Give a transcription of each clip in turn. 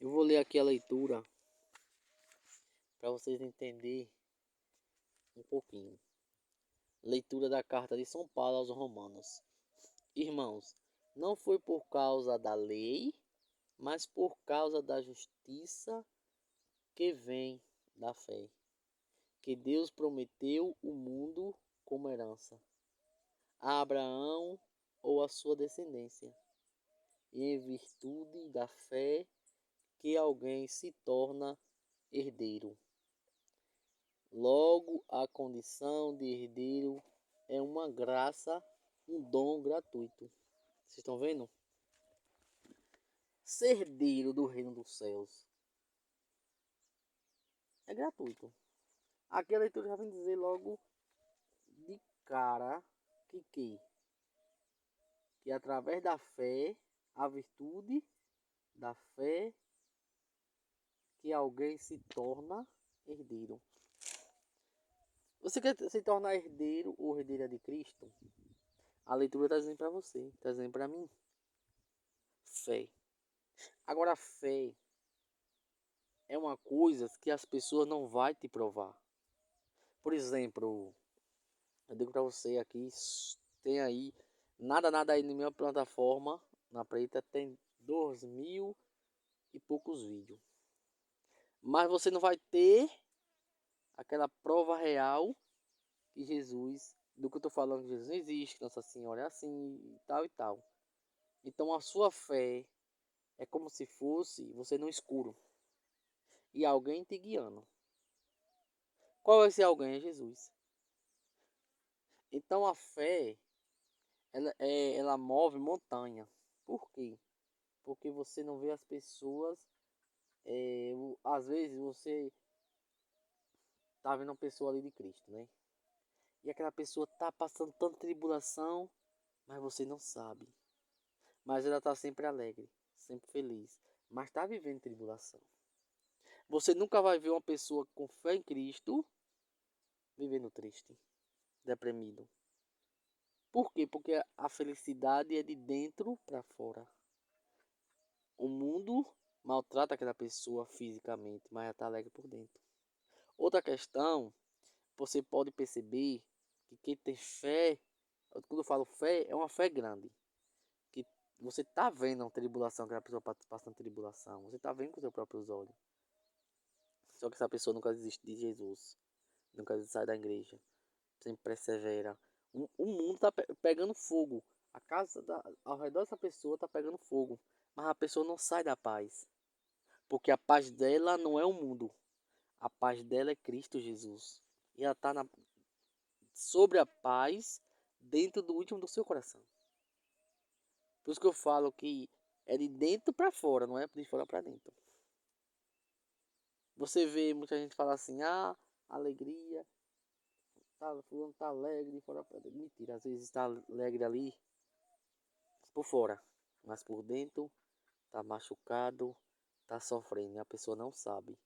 Eu vou ler aqui a leitura para vocês entenderem um pouquinho. Leitura da carta de São Paulo aos Romanos. Irmãos, não foi por causa da lei, mas por causa da justiça que vem da fé, que Deus prometeu o mundo como herança a Abraão ou a sua descendência, e em virtude da fé que alguém se torna herdeiro. Logo, a condição de herdeiro é uma graça, um dom gratuito. Vocês estão vendo? Ser herdeiro do reino dos céus é gratuito. Aqui a leitura já vem dizer logo de cara que através da fé, a virtude da fé, que alguém se torna herdeiro. Você quer se tornar herdeiro ou herdeira de Cristo? A leitura está dizendo para você, está dizendo para mim. Fé. Agora, fé é uma coisa que as pessoas não vão te provar. Por exemplo, eu digo para você aqui, tem aí, nada aí na minha plataforma, na preta, tem 2.000 e poucos vídeos. Mas você não vai ter aquela prova real que Jesus, do que eu estou falando, que Jesus não existe, Nossa Senhora é assim e tal e tal. Então a sua fé é como se fosse você no escuro e alguém te guiando. Qual é esse alguém? É Jesus. Então a fé, ela move montanha. Por quê? Porque você não vê as pessoas. Às vezes você tá vendo uma pessoa ali de Cristo, né? E aquela pessoa tá passando tanta tribulação, mas você não sabe. Mas ela tá sempre alegre, sempre feliz, mas tá vivendo tribulação. Você nunca vai ver uma pessoa com fé em Cristo vivendo triste, deprimido. Por quê? Porque a felicidade é de dentro para fora. O mundo maltrata aquela pessoa fisicamente, mas ela está alegre por dentro. Outra questão, você pode perceber que quem tem fé, quando eu falo fé, é uma fé grande. Que você está vendo a tribulação, aquela pessoa passando tribulação. Você está vendo com os seus próprios olhos. Só que essa pessoa nunca desiste de Jesus. Nunca sai da igreja. Sempre persevera. O mundo está pegando fogo. A casa ao redor dessa pessoa está pegando fogo. Mas a pessoa não sai da paz. Porque a paz dela não é o mundo. A paz dela é Cristo Jesus. E ela está sobre a paz dentro do íntimo do seu coração. Por isso que eu falo que é de dentro para fora, não é de fora para dentro. Você vê muita gente falar assim, alegria, fulano tá alegre de fora para dentro. Mentira, às vezes está alegre ali por fora, mas por dentro tá machucado, tá sofrendo, e a pessoa não sabe,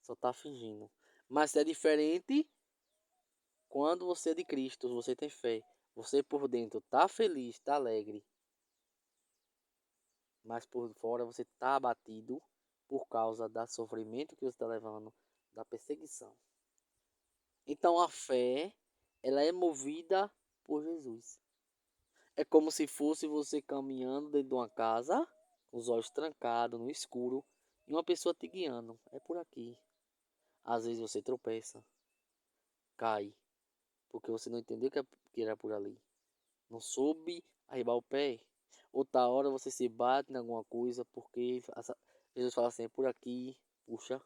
só tá fingindo. Mas é diferente quando você é de Cristo, você tem fé, você por dentro tá feliz, tá alegre, mas por fora você tá abatido por causa do sofrimento que você está levando, da perseguição. Então a fé, ela é movida por Jesus. É como se fosse você caminhando dentro de uma casa, com os olhos trancados, no escuro, e uma pessoa te guiando. É por aqui. Às vezes você tropeça, cai, porque você não entendeu que era por ali. Não soube arribar o pé. Outra hora você se bate em alguma coisa, porque Jesus fala assim, é por aqui, puxa,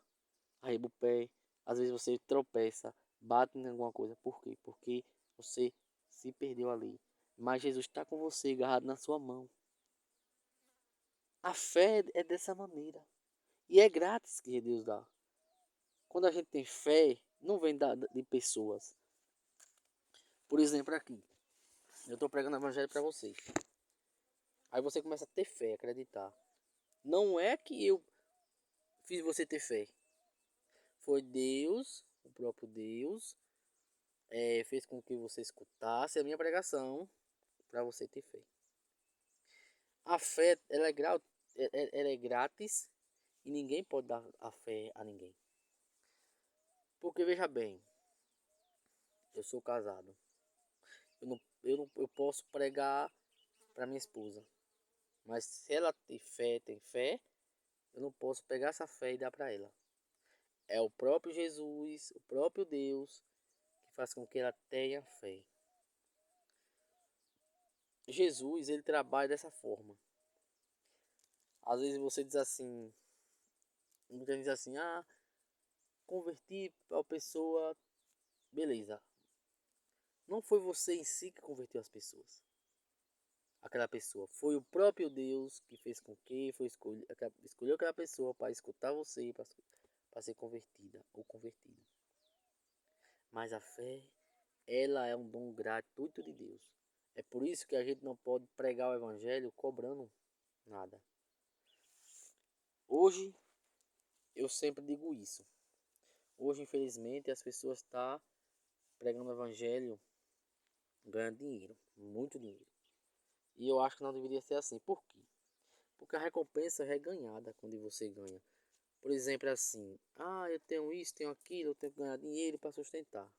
arriba o pé. Às vezes você tropeça, bate em alguma coisa. Por quê? Porque você se perdeu ali. Mas Jesus está com você, agarrado na sua mão. A fé é dessa maneira. E é grátis que Deus dá. Quando a gente tem fé, não vem de pessoas. Por exemplo, aqui. Eu estou pregando o evangelho para vocês. Aí você começa a ter fé, acreditar. Não é que eu fiz você ter fé. Foi Deus, o próprio Deus, fez com que você escutasse a minha pregação para você ter fé. A fé, ela é grátis E ninguém pode dar a fé a ninguém. Porque veja bem, eu sou casado. Eu posso pregar para minha esposa. Mas se ela tem fé, eu não posso pegar essa fé e dar para ela. É o próprio Jesus, o próprio Deus, que faz com que ela tenha fé. Jesus, ele trabalha dessa forma. Às vezes você diz assim, muita gente diz assim, converti a pessoa, beleza. Não foi você em si que converteu as pessoas. Aquela pessoa foi o próprio Deus que fez com que escolheu aquela pessoa para escutar você, para ser convertida ou convertido. Mas a fé, ela é um dom gratuito de Deus. É por isso que a gente não pode pregar o evangelho cobrando nada. Hoje eu sempre digo isso. Hoje, infelizmente, as pessoas estão pregando o evangelho ganhando dinheiro, muito dinheiro. E eu acho que não deveria ser assim. Por quê? Porque a recompensa é ganhada quando você ganha. Por exemplo, assim, eu tenho isso, tenho aquilo, eu tenho que ganhar dinheiro para sustentar.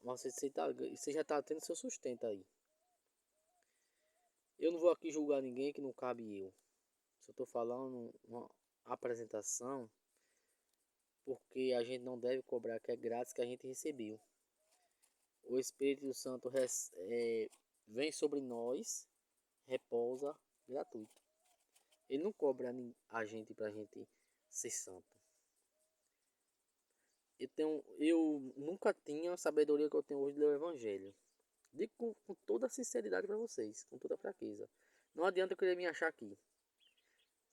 Mas você já está tendo seu sustento aí. Eu não vou aqui julgar ninguém que não cabe eu. Só estou falando uma apresentação, porque a gente não deve cobrar que é grátis que a gente recebeu. O Espírito Santo vem sobre nós, repousa gratuito. Ele não cobra a gente para a gente ser santo. Eu nunca tinha a sabedoria que eu tenho hoje de ler o Evangelho. Digo com toda a sinceridade para vocês, com toda a fraqueza. Não adianta eu querer me achar aqui,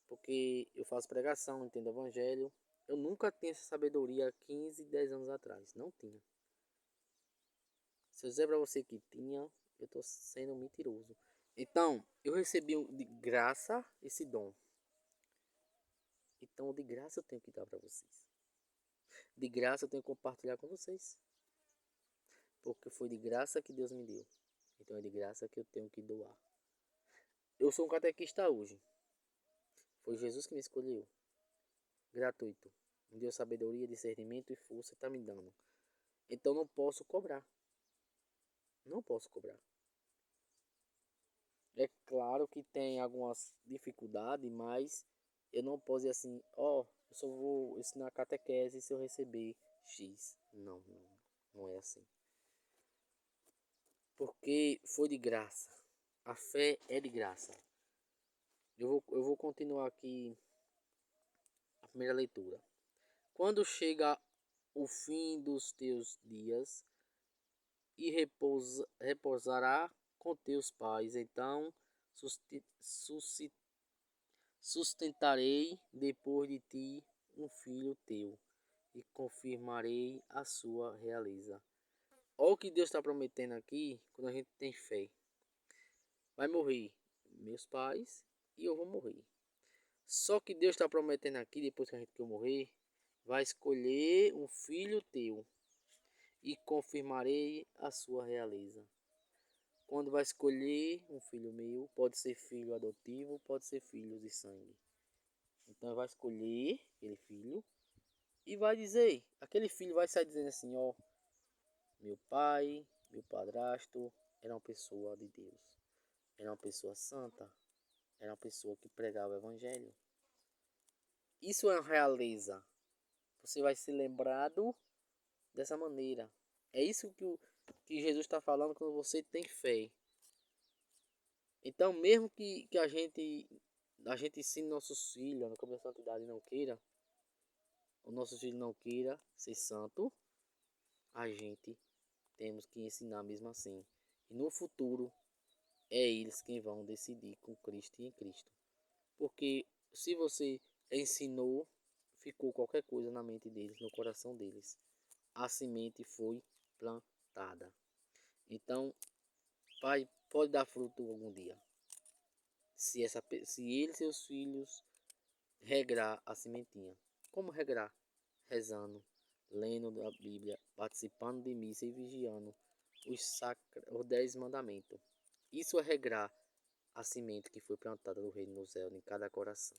porque eu faço pregação, entendo o Evangelho. Eu nunca tinha essa sabedoria há 15, 10 anos atrás. Não tinha. Se eu dizer para você que tinha, eu estou sendo mentiroso. Então, eu recebi de graça esse dom. Então, de graça eu tenho que dar para vocês. De graça eu tenho que compartilhar com vocês. Porque foi de graça que Deus me deu. Então é de graça que eu tenho que doar. Eu sou um catequista hoje. Foi Jesus que me escolheu. Gratuito. Me deu sabedoria, discernimento e força, está me dando. Então não posso cobrar. Não posso cobrar. É claro que tem algumas dificuldades, mas eu não posso dizer assim, eu só vou ensinar catequese se eu receber X. Não, não é assim. Porque foi de graça. A fé é de graça. Eu vou continuar aqui a primeira leitura. Quando chega o fim dos teus dias e repousará com teus pais, então sustentarei depois de ti um filho teu e confirmarei a sua realeza. Olha o que Deus está prometendo aqui quando a gente tem fé. Vai morrer meus pais e eu vou morrer. Só que Deus está prometendo aqui, depois que eu morrer, vai escolher um filho teu e confirmarei a sua realeza. Quando vai escolher um filho meu, pode ser filho adotivo, pode ser filho de sangue. Então vai escolher aquele filho e vai dizer, aquele filho vai sair dizendo assim, meu pai, meu padrasto era uma pessoa de Deus, era uma pessoa santa, era uma pessoa que pregava o evangelho. Isso é uma realeza. Você vai ser lembrado dessa maneira. É isso que Jesus está falando quando você tem fé. Então, mesmo que a gente ensine nossos filhos, como a santidade não queira, o nosso filho não queira ser santo, a gente temos que ensinar mesmo assim. E no futuro, é eles quem vão decidir com Cristo e em Cristo. Porque se você ensinou, ficou qualquer coisa na mente deles, no coração deles. A semente foi plantada. Então, pode dar fruto algum dia. Se ele e seus filhos regrar a sementinha. Como regrar? Rezando, lendo a Bíblia, participando de missa e vigiando os 10 mandamentos. Isso é regrar a semente que foi plantada no reino do céu em cada coração.